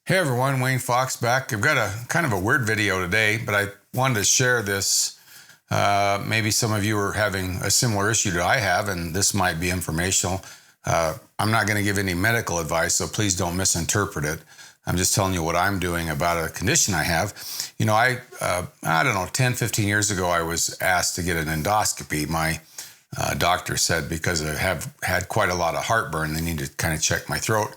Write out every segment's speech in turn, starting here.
Hey everyone, Wayne Fox back. I've got a kind of a weird video today, but I wanted to share this. Maybe some of you are having a similar issue that I have, and this might be informational. I'm not going to give any medical advice, so please don't misinterpret it. I'm just telling you what I'm doing about a condition I have. You know, I don't know, 10, 15 years ago, I was asked to get an endoscopy. My doctor said because I have had quite a lot of heartburn, they need to kind of check my throat.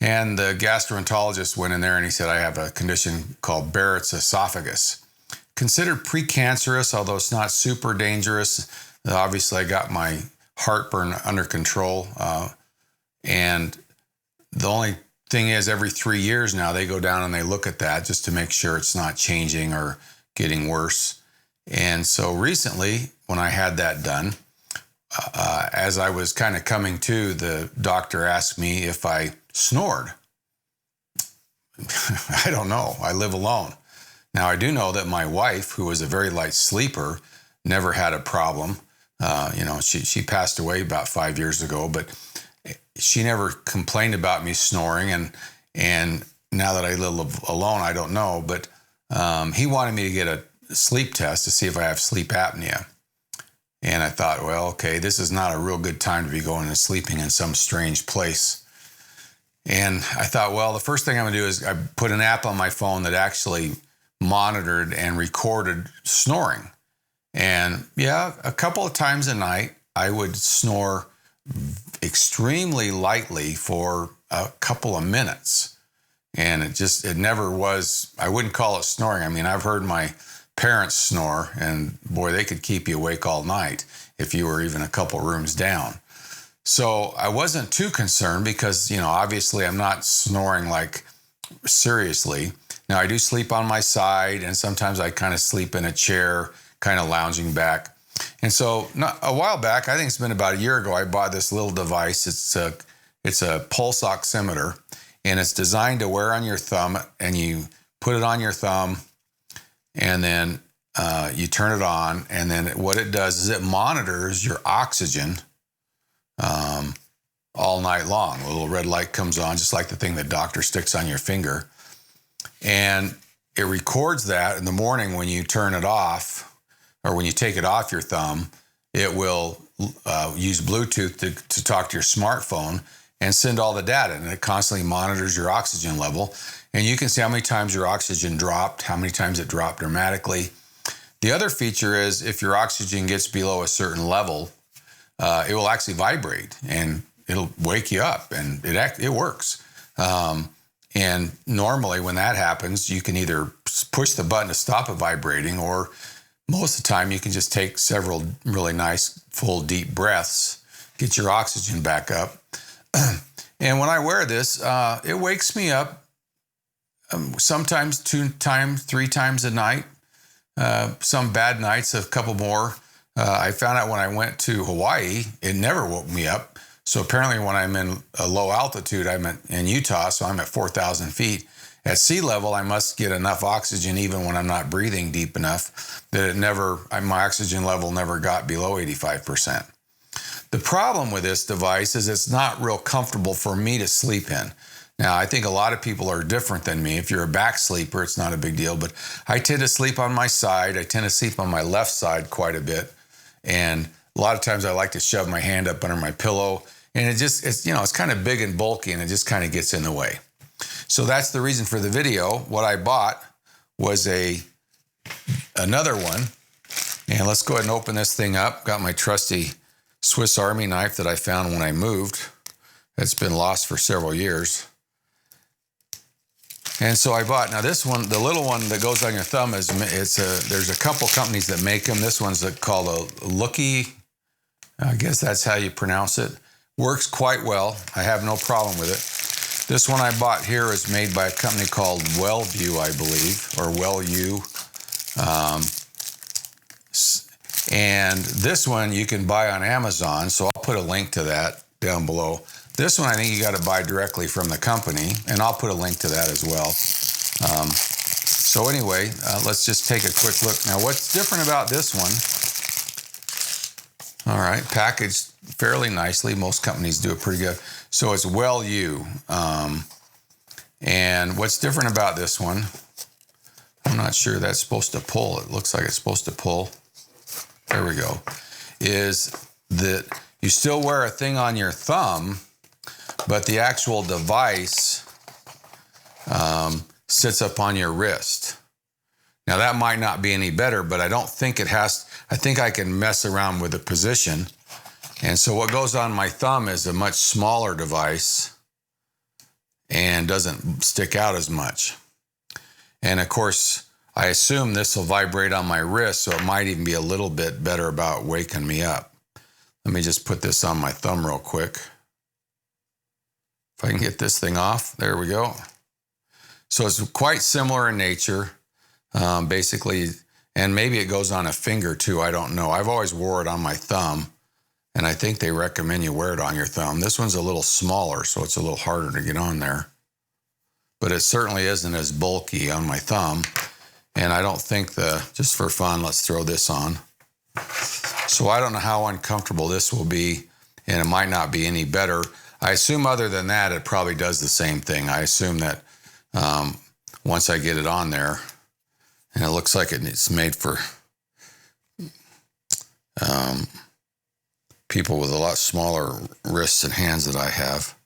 And the gastroenterologist went in there and he said, I have a condition called Barrett's esophagus. Considered precancerous, although it's not super dangerous. Obviously, I got my heartburn under control. And the only thing is, every 3 years now, they go down and they look at that just to make sure it's not changing or getting worse. And so recently, when I had that done, as I was kind of coming to, the doctor asked me if I snored. I don't know. I live alone. Now, I do know that my wife, who was a very light sleeper, never had a problem. She passed away about 5 years ago, but she never complained about me snoring. And now that I live alone, I don't know. But he wanted me to get a sleep test to see if I have sleep apnea. And I thought, well, okay, this is not a real good time to be going and sleeping in some strange place. And I thought, well, the first thing I'm going to do is I put an app on my phone that actually monitored and recorded snoring. And yeah, a couple of times a night, I would snore extremely lightly for a couple of minutes. And it never was, I wouldn't call it snoring. I mean, I've heard my parents snore, and boy, they could keep you awake all night if you were even a couple rooms down. So I wasn't too concerned because, obviously I'm not snoring like seriously. Now, I do sleep on my side, and sometimes I kind of sleep in a chair, kind of lounging back. And so a while back, I think it's been about a year ago, I bought this little device. It's a pulse oximeter, and it's designed to wear on your thumb, and you put it on your thumb, and then you turn it on, and then what it does is it monitors your oxygen all night long. A little red light comes on, just like the thing the doctor sticks on your finger. And it records that in the morning when you turn it off, or when you take it off your thumb. It will use Bluetooth to talk to your smartphone and send all the data. And it constantly monitors your oxygen level. And you can see how many times your oxygen dropped, how many times it dropped dramatically. The other feature is if your oxygen gets below a certain level, it will actually vibrate and it'll wake you up, and it works. And normally when that happens, you can either push the button to stop it vibrating, or most of the time you can just take several really nice, full, deep breaths, get your oxygen back up. And when I wear this, it wakes me up sometimes 2 times, 3 times a night. Some bad nights, a couple more. I found out when I went to Hawaii, it never woke me up. So apparently when I'm in a low altitude, I'm in Utah, so I'm at 4,000 feet. At sea level, I must get enough oxygen even when I'm not breathing deep enough that my oxygen level never got below 85%. The problem with this device is it's not real comfortable for me to sleep in. Now, I think a lot of people are different than me. If you're a back sleeper, it's not a big deal, but I tend to sleep on my side. I tend to sleep on my left side quite a bit. And a lot of times I like to shove my hand up under my pillow, and it's kind of big and bulky, and it just kind of gets in the way. So that's the reason for the video. What I bought was another one. And let's go ahead and open this thing up. Got my trusty Swiss Army knife that I found when I moved. It's been lost for several years. And so I bought, now this one, the little one that goes on your thumb, there's a couple companies that make them. This one's called a Lookie. I guess that's how you pronounce it. Works quite well. I have no problem with it. This one I bought here is made by a company called Wellview, I believe, or WellU. And this one you can buy on Amazon, so I'll put a link to that down below. This one I think you got to buy directly from the company, and I'll put a link to that as well. So anyway, let's just take a quick look. Now, what's different about this one? All right, packaged fairly nicely. Most companies do it pretty good. So it's WellU. And what's different about this one, I'm not sure that's supposed to pull. It looks like it's supposed to pull. There we go. Is that you still wear a thing on your thumb, but the actual device sits up on your wrist. Now that might not be any better, but I don't think it has. I think I can mess around with the position. And so what goes on my thumb is a much smaller device and doesn't stick out as much. And of course, I assume this will vibrate on my wrist, so it might even be a little bit better about waking me up. Let me just put this on my thumb real quick. If I can get this thing off, there we go. So it's quite similar in nature, basically, and maybe it goes on a finger too, I don't know. I've always wore it on my thumb, and I think they recommend you wear it on your thumb. This one's a little smaller, so it's a little harder to get on there. But it certainly isn't as bulky on my thumb. And I don't think just for fun, let's throw this on. So I don't know how uncomfortable this will be, and it might not be any better. I assume other than that, it probably does the same thing. I assume that once I get it on there, and it looks like it's made for people with a lot smaller wrists and hands than I have.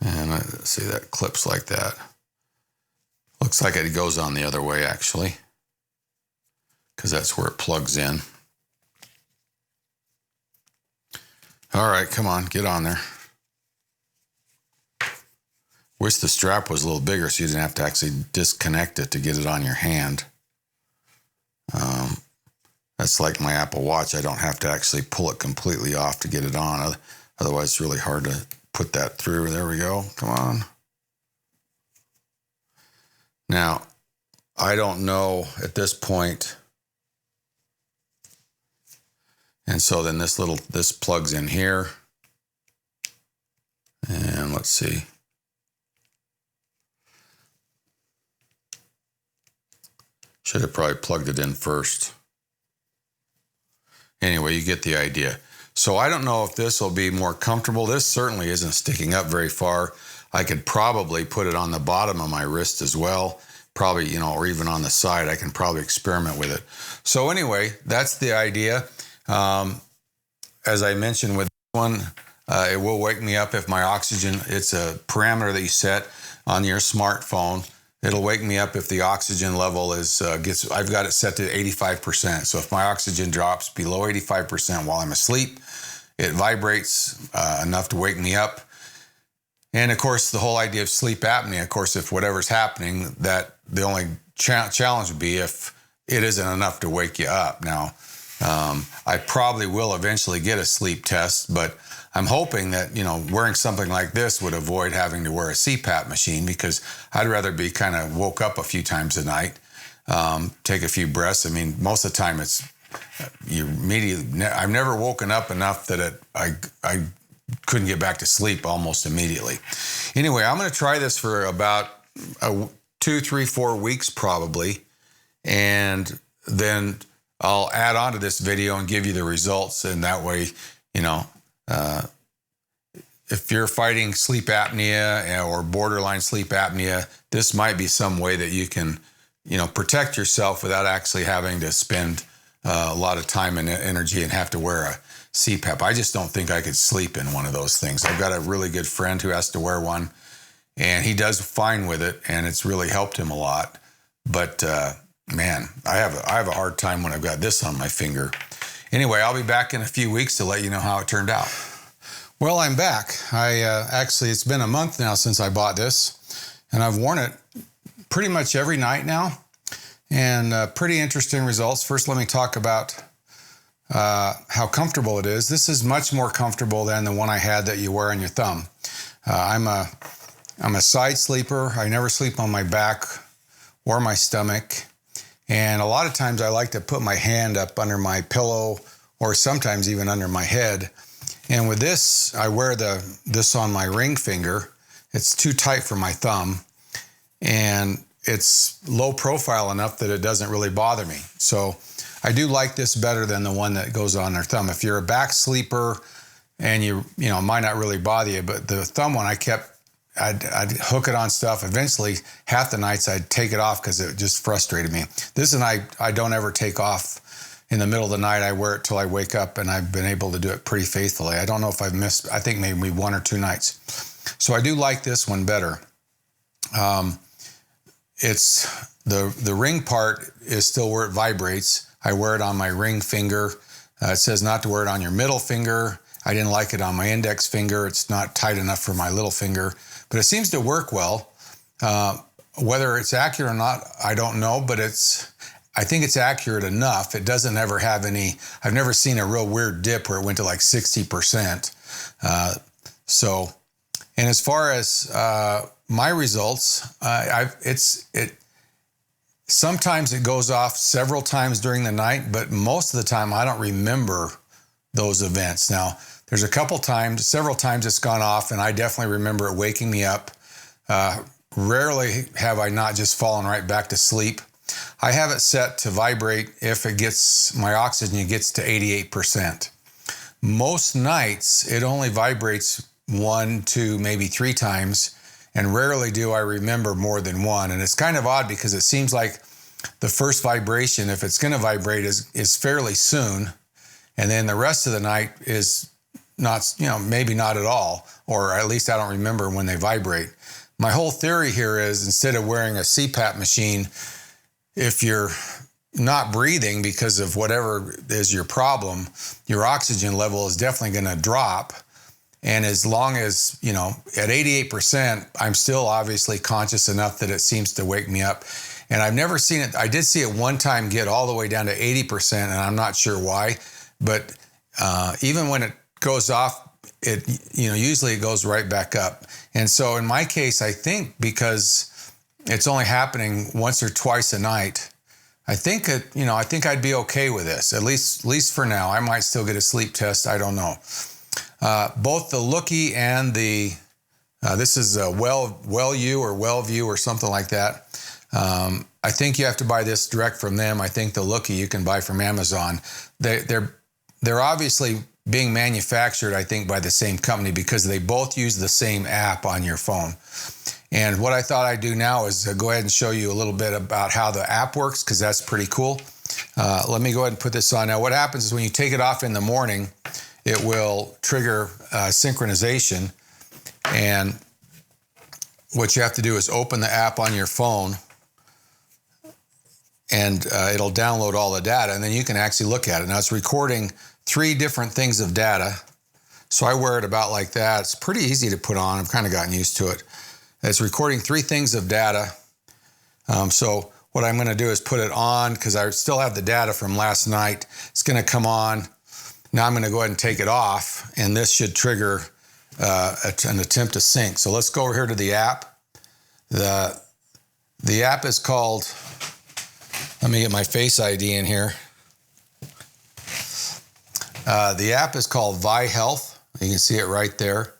And see, that clips like that. Looks like it goes on the other way, actually, because that's where it plugs in. All right, come on, get on there. Wish the strap was a little bigger so you didn't have to actually disconnect it to get it on your hand. That's like my Apple Watch. I don't have to actually pull it completely off to get it on. Otherwise, it's really hard to put that through. There we go. Come on. Now, I don't know at this point. And so then this plugs in here. And let's see. Should have probably plugged it in first. Anyway, you get the idea. So I don't know if this will be more comfortable. This certainly isn't sticking up very far. I could probably put it on the bottom of my wrist as well. Probably, or even on the side. I can probably experiment with it. So anyway, that's the idea. As I mentioned with this one, it will wake me up if my oxygen, it's a parameter that you set on your smartphone. It'll wake me up if the oxygen level I've got it set to 85%. So if my oxygen drops below 85% while I'm asleep, it vibrates enough to wake me up. And of course, the whole idea of sleep apnea, of course, if whatever's happening, that the only challenge would be if it isn't enough to wake you up. Now, I probably will eventually get a sleep test, but I'm hoping that, wearing something like this would avoid having to wear a CPAP machine, because I'd rather be kind of woke up a few times a night, take a few breaths. I mean, most of the time I've never woken up enough that I couldn't get back to sleep almost immediately. Anyway, I'm going to try this for about 2, 3, 4 weeks probably, and then I'll add on to this video and give you the results, and that way, if you're fighting sleep apnea or borderline sleep apnea, this might be some way that you can, protect yourself without actually having to spend a lot of time and energy and have to wear a CPAP. I just don't think I could sleep in one of those things. I've got a really good friend who has to wear one, and he does fine with it, and it's really helped him a lot. But man, I have a hard time when I've got this on my finger. Anyway, I'll be back in a few weeks to let you know how it turned out. Well, I'm back. Actually, it's been a month now since I bought this, and I've worn it pretty much every night now, and pretty interesting results. First, let me talk about how comfortable it is. This is much more comfortable than the one I had that you wear on your thumb. I'm a side sleeper. I never sleep on my back or my stomach. And a lot of times I like to put my hand up under my pillow or sometimes even under my head. And with this, I wear this on my ring finger. It's too tight for my thumb. And it's low profile enough that it doesn't really bother me. So I do like this better than the one that goes on our thumb. If you're a back sleeper and it might not really bother you, but the thumb one I kept I'd hook it on stuff. Eventually, half the nights I'd take it off because it just frustrated me. This and I don't ever take off in the middle of the night. I wear it till I wake up, and I've been able to do it pretty faithfully. I don't know if I've missed, I think maybe 1 or 2 nights. So I do like this one better. It's the ring part is still where it vibrates. I wear it on my ring finger. It says not to wear it on your middle finger. I didn't like it on my index finger. It's not tight enough for my little finger, but it seems to work well. Whether it's accurate or not, I don't know, but I think it's accurate enough. It doesn't ever have any, I've never seen a real weird dip where it went to like 60%. And as far as my results, sometimes it goes off several times during the night, but most of the time I don't remember those events. Now, there's several times it's gone off, and I definitely remember it waking me up. Rarely have I not just fallen right back to sleep. I have it set to vibrate if my oxygen gets to 88%. Most nights, it only vibrates 1, 2, maybe 3 times, and rarely do I remember more than 1. And it's kind of odd because it seems like the first vibration, if it's going to vibrate, is fairly soon. And then the rest of the night is not, maybe not at all, or at least I don't remember when they vibrate. My whole theory here is instead of wearing a CPAP machine, if you're not breathing because of whatever is your problem, your oxygen level is definitely going to drop. And as long as, at 88%, I'm still obviously conscious enough that it seems to wake me up. And I've never seen it. I did see it one time get all the way down to 80%, and I'm not sure why. But even when it goes off, usually it goes right back up. And so in my case, I think because it's only happening once or twice a night, I think I'd be okay with this, at least for now. I might still get a sleep test. I don't know. Both the Lookie and this is a WellU or WellView or something like that. I think you have to buy this direct from them. I think the Lookie you can buy from Amazon. They're obviously being manufactured, I think, by the same company because they both use the same app on your phone. And what I thought I'd do now is go ahead and show you a little bit about how the app works because that's pretty cool. Let me go ahead and put this on. Now, what happens is when you take it off in the morning, it will trigger synchronization. And what you have to do is open the app on your phone, and it'll download all the data, and then you can actually look at it. Now, it's recording 3 different things of data. So I wear it about like that. It's pretty easy to put on. I've kind of gotten used to it. It's recording 3 things of data. So what I'm going to do is put it on because I still have the data from last night. It's going to come on. Now I'm going to go ahead and take it off, and this should trigger an attempt to sync. So let's go over here to the app. The app is called, let me get my Face ID in here. The app is called Vi Health. You can see it right there.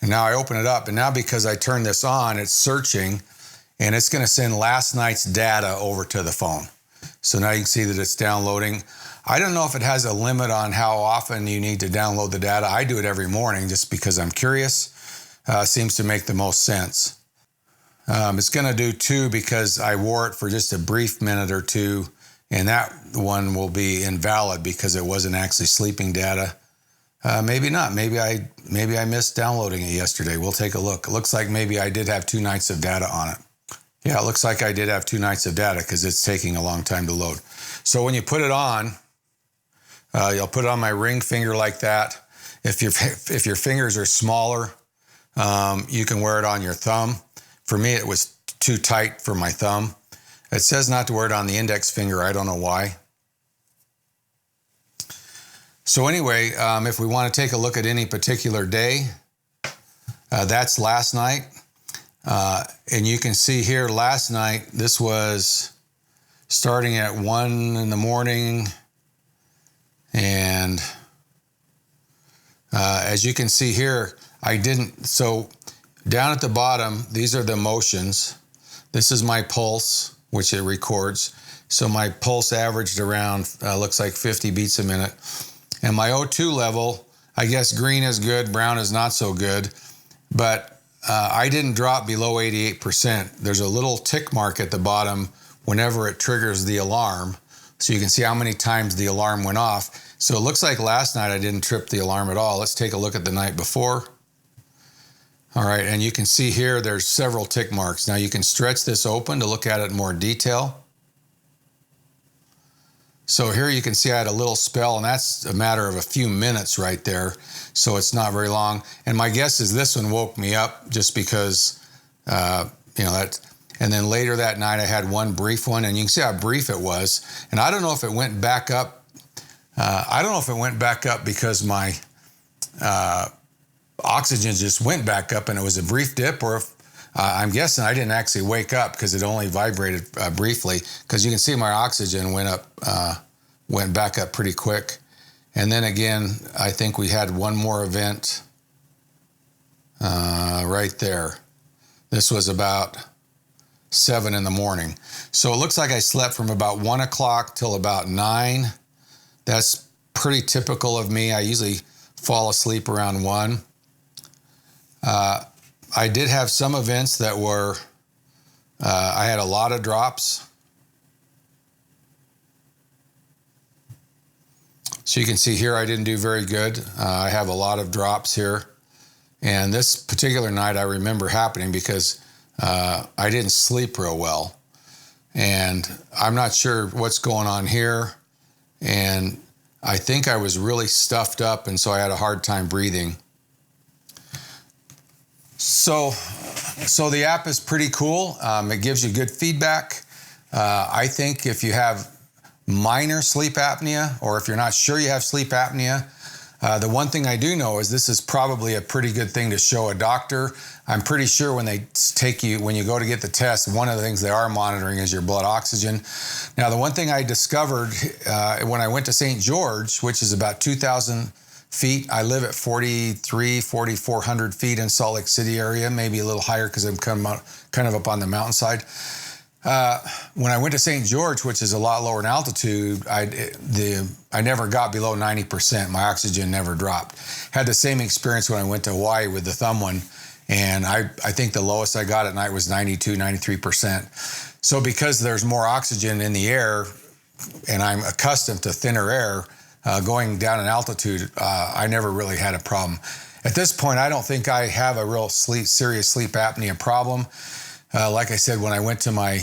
And now I open it up, and now because I turn this on, it's searching, and it's going to send last night's data over to the phone. So now you can see that it's downloading. I don't know if it has a limit on how often you need to download the data. I do it every morning just because I'm curious. Seems to make the most sense. It's going to do 2 because I wore it for just a brief minute or 2, and that one will be invalid because it wasn't actually sleeping data. Maybe not. Maybe I missed downloading it yesterday. We'll take a look. It looks like maybe I did have 2 nights of data on it. Yeah, it looks like I did have 2 nights of data because it's taking a long time to load. So when you put it on, you'll put it on my ring finger like that. If your fingers are smaller, you can wear it on your thumb. For me, it was too tight for my thumb. It says not to wear it on the index finger. I don't know why. So anyway, if we want to take a look at any particular day, that's last night. And you can see here last night, this was starting at 1 in the morning. And as you can see here, so down at the bottom, these are the motions. This is my pulse, which it records. So my pulse averaged around, looks like 50 beats a minute. And my O2 level, I guess green is good, brown is not so good. But I didn't drop below 88%. There's a little tick mark at the bottom whenever it triggers the alarm. So you can see how many times the alarm went off. So it looks like last night I didn't trip the alarm at all. Let's take a look at the night before. All right, and you can see here there's several tick marks. Now you can stretch this open to look at it in more detail. So here you can see I had a little spell, and that's a matter of a few minutes right there. So it's not very long. And my guess is this one woke me up just because, that. And then later that night I had one brief one, and you can see how brief it was. And I don't know if it went back up. I don't know if it went back up because my oxygen just went back up and it was a brief dip, or if I'm guessing I didn't actually wake up because it only vibrated briefly, because you can see my oxygen went back up pretty quick. And then again, I think we had one more event right there. This was about 7 in the morning. So it looks like I slept from about 1 o'clock till about 9. That's pretty typical of me. I usually fall asleep around 1. I did have some events that were, I had a lot of drops. So you can see here I didn't do very good. I have a lot of drops here. And this particular night I remember happening because I didn't sleep real well. And I'm not sure what's going on here. And I think I was really stuffed up, and so I had a hard time breathing. So the app is pretty cool. It gives you good feedback. I think if you have minor sleep apnea, or if you're not sure you have sleep apnea, the one thing I do know is this is probably a pretty good thing to show a doctor. I'm pretty sure when you go to get the test, one of the things they are monitoring is your blood oxygen. Now, the one thing I discovered when I went to St. George, which is about 2,000 feet, I live at 4,400 feet in Salt Lake City area, maybe a little higher because I'm kind of up on the mountainside. When I went to St. George, which is a lot lower in altitude, I never got below 90%. My oxygen never dropped. Had the same experience when I went to Hawaii with the thumb one, and I think the lowest I got at night was 92, 93%. So because there's more oxygen in the air, and I'm accustomed to thinner air, going down in altitude, I never really had a problem. At this point, I don't think I have a real serious sleep apnea problem. Like I said, when I went to my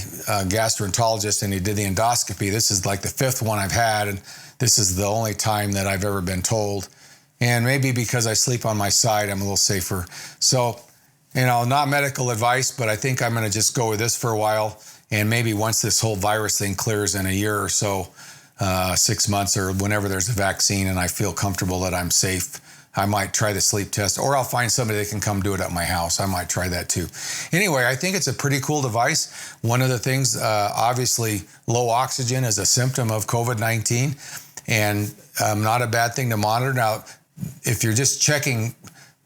gastroenterologist and he did the endoscopy, this is like the 5th one I've had, and this is the only time that I've ever been told. And maybe because I sleep on my side, I'm a little safer. So, not medical advice, but I think I'm going to just go with this for a while. And maybe once this whole virus thing clears in a year or so, 6 months or whenever there's a vaccine and I feel comfortable that I'm safe, I might try the sleep test, or I'll find somebody that can come do it at my house. I might try that too. Anyway, I think it's a pretty cool device. One of the things, obviously, low oxygen is a symptom of COVID-19, and not a bad thing to monitor. Now, if you're just checking,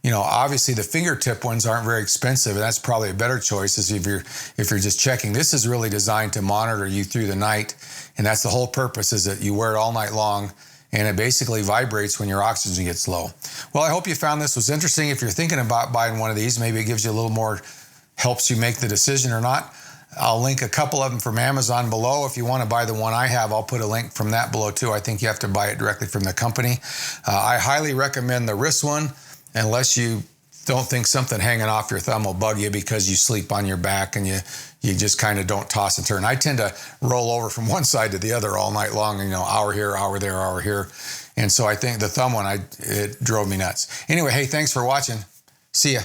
obviously the fingertip ones aren't very expensive, and that's probably a better choice is if you're just checking. This is really designed to monitor you through the night, and that's the whole purpose, is that you wear it all night long, and it basically vibrates when your oxygen gets low. Well, I hope you found this was interesting. If you're thinking about buying one of these, maybe it gives you a little more, helps you make the decision or not. I'll link a couple of them from Amazon below. If you want to buy the one I have, I'll put a link from that below too. I think you have to buy it directly from the company. I highly recommend the wrist one, unless you don't think something hanging off your thumb will bug you because you sleep on your back and you just kind of don't toss and turn. I tend to roll over from one side to the other all night long, hour here, hour there, hour here. And so I think the thumb one, it drove me nuts. Anyway, hey, thanks for watching. See ya.